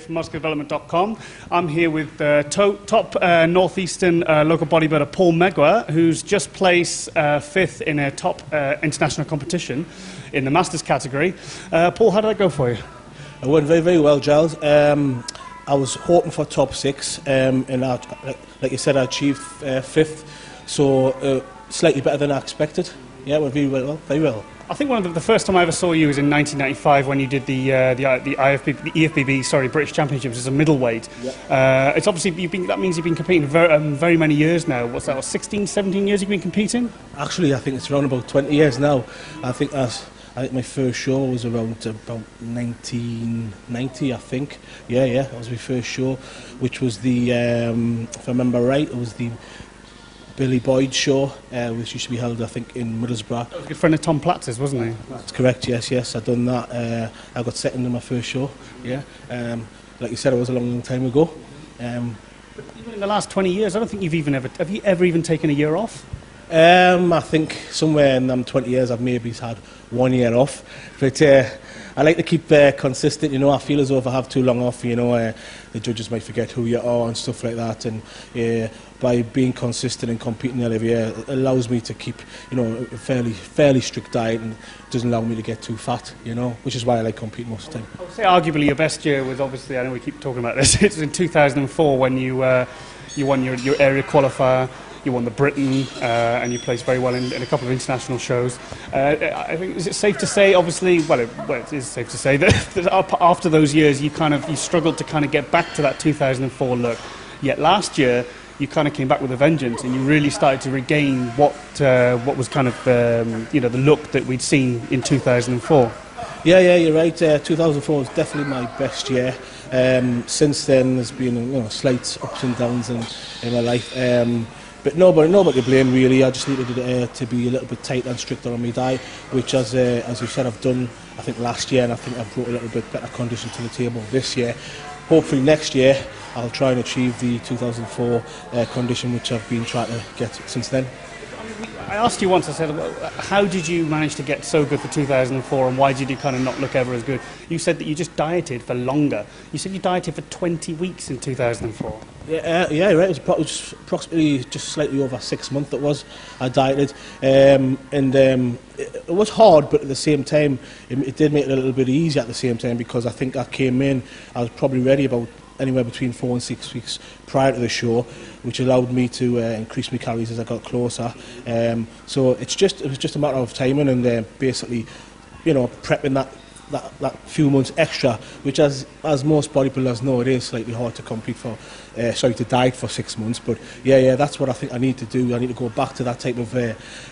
from musculardevelopment.com. I'm here with top northeastern local bodybuilder Paul Megwa, who's just placed fifth in a top international competition in the Masters category. Paul, how did that go for you? It went very, very well, Giles. I was hoping for top six, and like you said, I achieved fifth, so slightly better than I expected. Yeah, it went very well, very well. I think the first time I ever saw you was in 1995 when you did the EFBB, British Championships as a middleweight. Yeah. It's obviously that means you've been competing very many years now. What's that? 16, 17 years you've been competing? Actually, I think it's around about 20 years now. I think my first show was around about 1990. I think. Yeah, that was my first show, which was the if I remember right, it was the Billy Boyd show, which used to be held, I think, in Middlesbrough. That was a good friend of Tom Platz's, wasn't he? That's correct, yes, I'd done that. I got second in my first show, yeah. Like you said, it was a long time ago. But even in the last 20 years, I don't think have you ever even taken a year off? I think somewhere in them 20 years I've maybe had 1 year off. But I like to keep consistent, you know. I feel as though if I have too long off, you know, the judges might forget who you are and stuff like that. And by being consistent and competing every year, it allows me to keep, you know, a fairly strict diet, and doesn't allow me to get too fat, you know, which is why I like competing most of the time. I would say arguably your best year was, obviously, I know we keep talking about this, it was in 2004 when you won your area qualifier. You won the Britain, and you placed very well in a couple of international shows. I think, is it safe to say, obviously, well, it is safe to say that after those years you struggled to kind of get back to that 2004 look. Yet last year you kind of came back with a vengeance, and you really started to regain what was kind of the look that we'd seen in 2004. Yeah, you're right. 2004 was definitely my best year. Since then, there's been slight ups and downs in my life. But nobody to blame, really. I just needed to be a little bit tighter and stricter on my diet, which, as you said, I've done, I think, last year, and I think I've brought a little bit better condition to the table this year. Hopefully next year I'll try and achieve the 2004 condition, which I've been trying to get since then. I asked you once, I said, how did you manage to get so good for 2004, and why did you kind of not look ever as good? You said that you just dieted for longer. You said you dieted for 20 weeks in 2004. Yeah, right. It was approximately just slightly over 6 months. It was. I dieted, and it was hard, but at the same time, it did make it a little bit easier at the same time, because I think I came in, I was probably ready about anywhere between 4 and 6 weeks prior to the show, which allowed me to increase my calories as I got closer. So it was just a matter of timing and basically, you know, prepping that few months extra, which as most bodybuilders know, it is slightly hard to compete for, to diet for 6 months. But yeah, that's what I think I need to do. I need to go back to that type of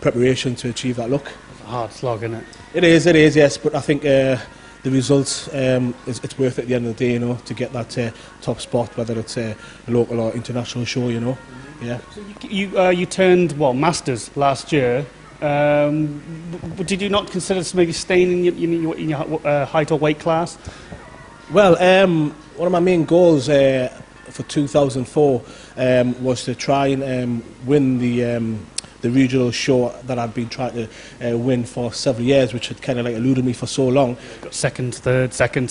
preparation to achieve that look. It's a hard slog, isn't it? It is, yes. But I think the results, it's worth it at the end of the day, you know, to get that top spot, whether it's a local or international show, you know. Yeah. So you turned Masters last year. Did you not consider maybe staying in your height or weight class? Well, one of my main goals for 2004 was to try and win the regional show that I'd been trying to win for several years, which had kind of like eluded me for so long. Got second, third, second.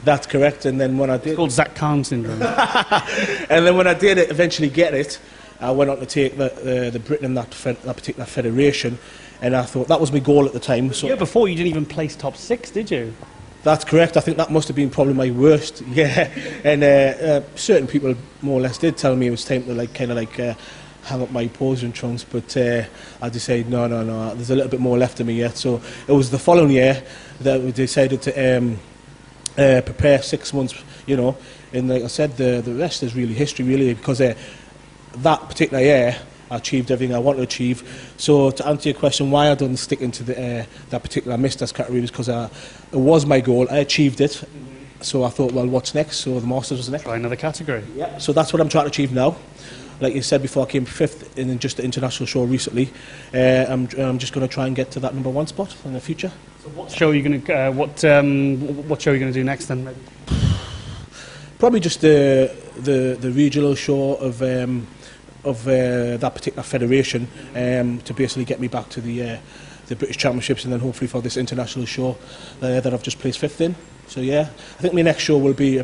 That's correct. And then when I did, it's called Zach Kahn syndrome. And then when I did eventually get it, I went on to take the Britain in that particular federation, and I thought that was my goal at the time. So the year before, you didn't even place top 6, did you? That's correct. I think that must have been probably my worst year. And certain people more or less did tell me it was time to hang up my posing trunks, but I decided no, there's a little bit more left of me yet. So it was the following year that we decided to prepare 6 months, you know, and like I said, the rest is really history, really, because that particular year I achieved everything I wanted to achieve. So to answer your question, why I didn't stick into that particular Masters category was because it was my goal. I achieved it. So I thought, well, what's next? So the Masters was next. Try another category. Yeah. So that's what I'm trying to achieve now. Like you said before, I came fifth in just the international show recently. I'm just going to try and get to that #1 spot in the future. So what show are you going to what show are you going to do next then? Maybe? Probably just the regional show of that particular federation, to basically get me back to the British Championships, and then hopefully for this international show that I've just placed fifth in. So yeah, I think my next show will be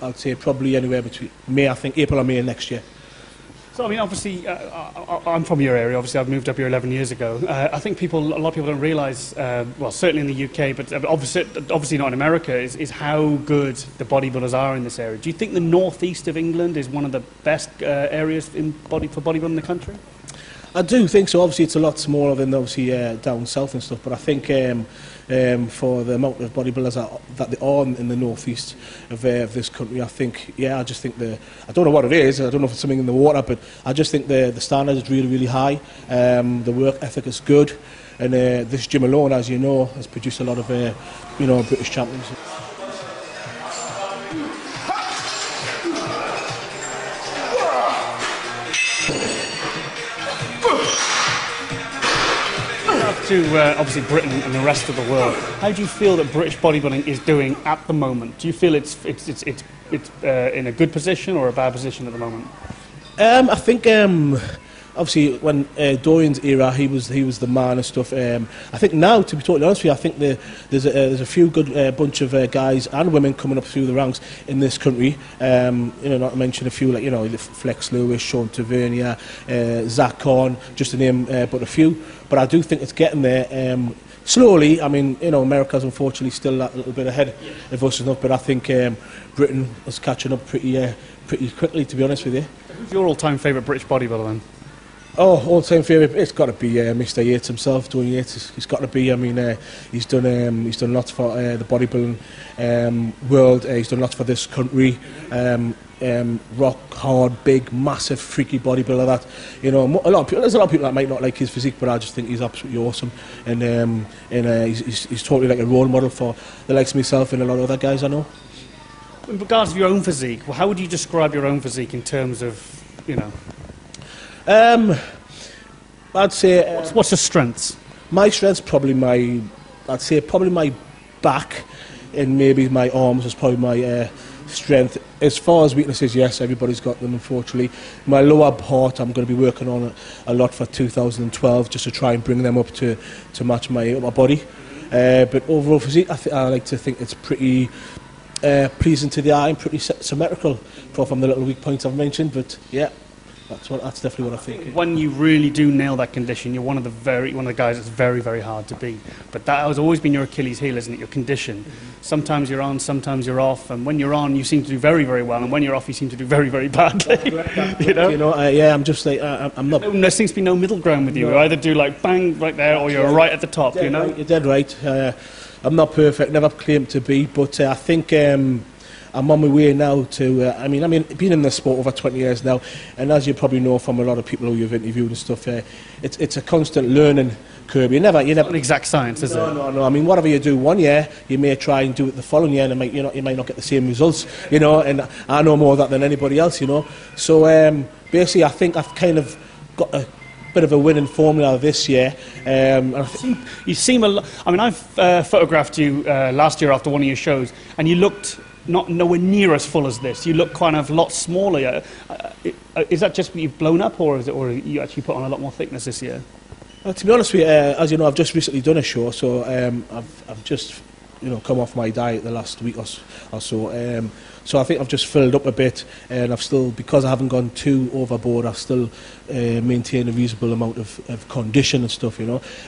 I'd say probably anywhere between April or May next year. So, I mean, obviously, I'm from your area. Obviously, I've moved up here 11 years ago. I think a lot of people don't realise, well, certainly in the UK, but obviously not in America, is how good the bodybuilders are in this area. Do you think the northeast of England is one of the best areas for bodybuilding in the country? I do think so. Obviously, it's a lot smaller than obviously down south and stuff. But I think for the amount of bodybuilders that there are in the northeast of this country, I think, I just think I don't know what it is. I don't know if it's something in the water, but I just think the standard is really, really high. The work ethic is good, and this gym alone, as you know, has produced a lot of British champions. To obviously Britain and the rest of the world, how do you feel that British bodybuilding is doing at the moment? Do you feel it's in a good position or a bad position at the moment? I think obviously when Dorian's era, he was the man and stuff. I think now, to be totally honest with you, I think there's a few good bunch of guys and women coming up through the ranks in this country. Not to mention a few like Flex Lewis, Sean Tavernier, Zach Corn, just to name but a few. But I do think it's getting there. Slowly. I mean, America's unfortunately still that little bit ahead of us enough, but I think Britain is catching up pretty quickly, to be honest with you. Who's your all-time favourite British bodybuilder then? Oh, all-time favourite, it's got to be Mr. Yates himself, Dorian Yates. He's got to be. I mean, he's done lots for the bodybuilding world. He's done lots for this country. Rock hard, big, massive, freaky bodybuilder. That there's a lot of people that might not like his physique, but I just think he's absolutely awesome. And he's totally like a role model for the likes of myself and a lot of other guys I know. In regards to your own physique, how would you describe your own physique in terms of, I'd say... what's your strengths? My strengths probably my back, and maybe my arms is probably my strength. As far as weaknesses, yes, everybody's got them, unfortunately. My lower part, I'm going to be working on a lot for 2012, just to try and bring them up to match my upper body. But overall physique, I like to think it's pretty pleasing to the eye and pretty symmetrical, apart from the little weak points I've mentioned. But yeah, that's definitely what I think. When you really do nail that condition, you're one of the guys that's very, very hard to beat. But that has always been your Achilles heel, isn't it? Your condition. Sometimes you're on, sometimes you're off, and when you're on, you seem to do very, very well, and when you're off, you seem to do very, very badly. I'm just like I'm not. There seems to be no middle ground with you. You either do like bang right there, or you're right at the top. Right, you're dead right. I'm not perfect, never claimed to be, but I think. I'm on my way now to, I mean, been in this sport over 20 years now, and as you probably know from a lot of people who you've interviewed and stuff, it's a constant learning curve. You never an exact science, is it? No. I mean, whatever you do one year, you may try and do it the following year, and you might not get the same results, and I know more of that than anybody else, So basically, I think I've kind of got a bit of a winning formula this year. You seem a lot. I mean, I've photographed you last year after one of your shows, and you looked nowhere near as full as this. You look kind of a lot smaller. Is that just you've blown up, or you actually put on a lot more thickness this year? To be honest with you, as you know, I've just recently done a show, so I've just come off my diet the last week or so. So I think I've just filled up a bit, and I've still, because I haven't gone too overboard, I've still maintained a reasonable amount of condition and stuff,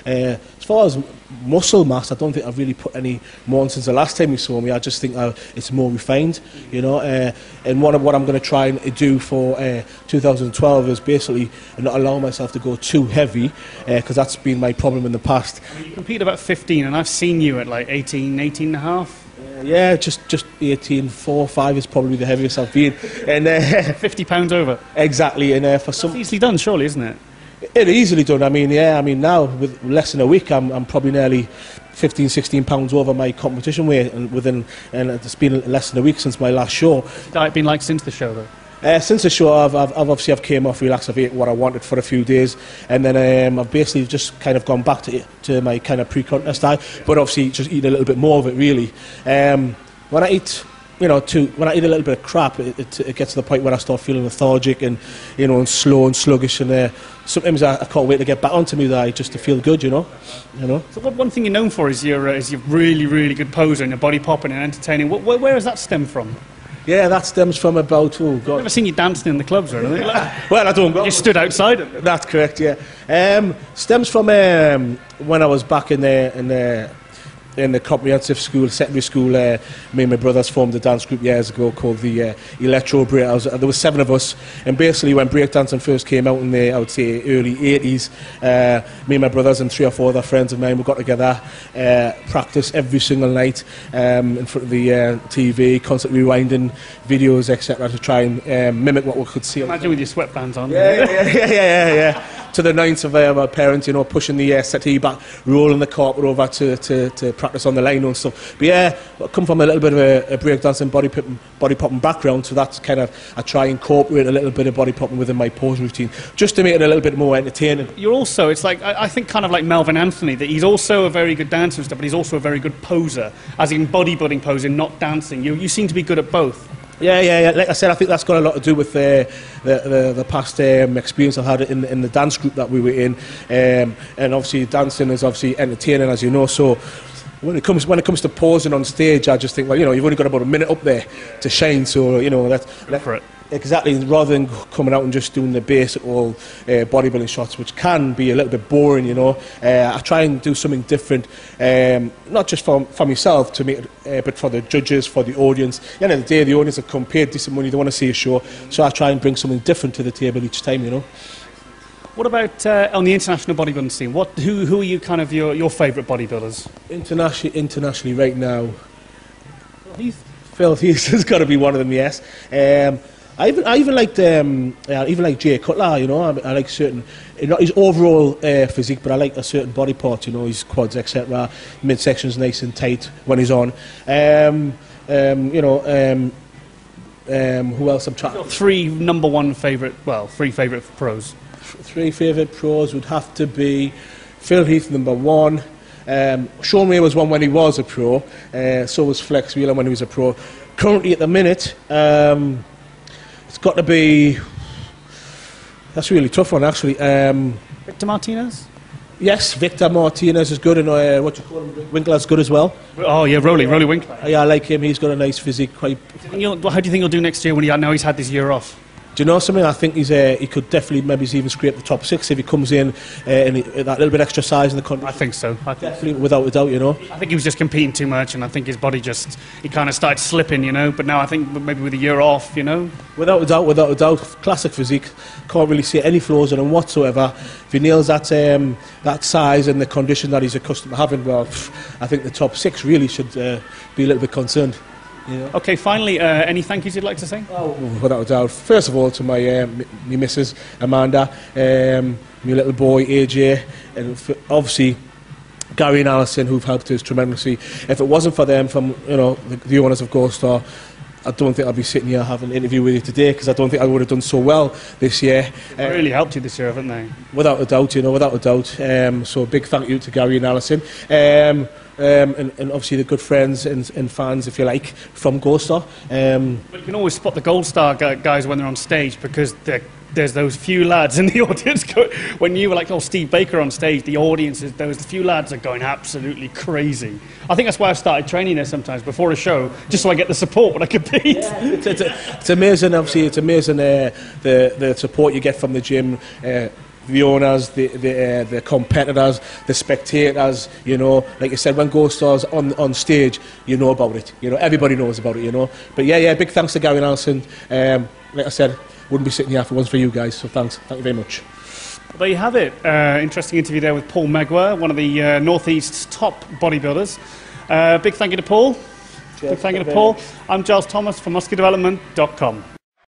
As far as muscle mass, I don't think I've really put any more on since the last time you saw me. I just think it's more refined, And what I'm going to try and do for 2012 is basically not allow myself to go too heavy, because that's been my problem in the past. You compete about 15, and I've seen you at like 18 and a half. Yeah, just 18, 4, 5 is probably the heaviest I've been. And 50 pounds over. Exactly, and for some... It's easily done, surely, isn't it? It's easily done. I mean, now with less than a week, I'm probably nearly 15, 16 pounds over my competition weight, and it's been less than a week since my last show. What's the diet been like since the show, though? Since the show, I've obviously came off, relaxed, I've ate what I wanted for a few days, and then I've basically just kind of gone back to my kind of pre-contest diet, but obviously just eating a little bit more of it, really. When I eat, when I eat a little bit of crap, it gets to the point where I start feeling lethargic and, and slow and sluggish, and sometimes I can't wait to get back onto my diet just to feel good, So one thing you're known for is you're really, really good poser and your body popping and entertaining. Where does that stem from? Yeah, that stems from about, oh God. I've never seen you dancing in the clubs or anything. Well, I don't go. You stood outside. That's correct, yeah. Stems from when I was back in the comprehensive school, secondary school. Me and my brothers formed a dance group years ago called the Electro Break. There was 7 of us, and basically when breakdancing first came out in the, I would say, early 80s, me and my brothers and 3 or 4 other friends of mine, we got together, practice every single night in front of the TV, constantly rewinding videos, etc., to try and mimic what we could see. Imagine with your sweatbands on. Yeah. To the ninth of our parents, you know, pushing the settee back, rolling the carpet over to practice on the line and stuff. But yeah, I come from a little bit of a breakdancing, body popping background, so that's kind of, I try and incorporate a little bit of body popping within my pose routine, just to make it a little bit more entertaining. You're also, it's like, I think kind of like Melvin Anthony, that he's also a very good dancer and stuff, but he's also a very good poser, as in bodybuilding posing, not dancing. You seem to be good at both. Yeah. Like I said, I think that's got a lot to do with the past experience I had in the dance group that we were in, and obviously dancing is obviously entertaining, as you know. So when it comes to posing on stage, I just think, well, you know, you've only got about a minute up there to shine. So you know that's for it. Exactly, rather than coming out and just doing the basic old bodybuilding shots, which can be a little bit boring, you know. I try and do something different, not just for myself, to make it, but for the judges, for the audience. At the end of the day, the audience have come, paid decent money, they want to see a show, so I try and bring something different to the table each time, you know. What about on the international bodybuilding scene? Who are you kind of your favourite bodybuilders? Internationally right now, Phil Heath has got to be one of them, yes. I even liked Jay Cutler, you know. I like certain, not his overall physique, but I like a certain body part, you know, his quads, etc. Midsection's nice and tight when he's on. You know, who else I'm trying? 3 number 1 favourite, well, 3 favourite pros. 3 favourite pros would have to be Phil Heath, number 1. Shawn Ray was one when he was a pro. So was Flex Wheeler when he was a pro. Currently, at the minute, it's got to be. That's a really tough one, actually. Victor Martinez? Yes, Victor Martinez is good, and what you call him, Winkler's good as well. Oh yeah, Rolly Winkler. Yeah, I like him. He's got a nice physique. How do you think he'll do next year when now he's had this year off? Do you know something? I think he could definitely maybe even scrape the top 6 if he comes in and that little bit extra size in the country. I think so. Definitely, without a doubt, you know. I think he was just competing too much, and I think his body he kind of started slipping, you know. But now I think maybe with a year off, you know. Without a doubt, classic physique. Can't really see any flaws in him whatsoever. If he nails that size and the condition that he's accustomed to having, well, I think the top 6 really should be a little bit concerned. Yeah. Okay, finally, any thank yous you'd like to say? Oh, without a doubt. First of all, to my missus, Amanda, my little boy, AJ, and obviously Gary and Alison, who've helped us tremendously. If it wasn't for them, from the owners of Gold Star, I don't think I'd be sitting here having an interview with you today, because I don't think I would have done so well this year. They really helped you this year, haven't they? Without a doubt, you know, without a doubt. So a big thank you to Gary and Alison. And obviously the good friends and fans, if you like, from Gold Star. But you can always spot the Gold Star guys when they're on stage, because there's those few lads in the audience. When you were like, Steve Baker on stage, the audience, those few lads are going absolutely crazy. I think that's why I started training there sometimes before a show, just so I get the support when I compete. Yeah, it's amazing, obviously. It's amazing the support you get from the gym. The owners, the competitors, the spectators, you know, like I said, when Gold Star's on stage, you know about it. You know, everybody knows about it, you know. But yeah, big thanks to Gary and Alison. Like I said, wouldn't be sitting here if it wasn't for you guys, so thanks. Thank you very much. Well, there you have it. Interesting interview there with Paul Megwa, one of the Northeast's top bodybuilders. Big thank you to Paul. Cheers. Big thank you to Paul. I'm Giles Thomas from musculardevelopment.com.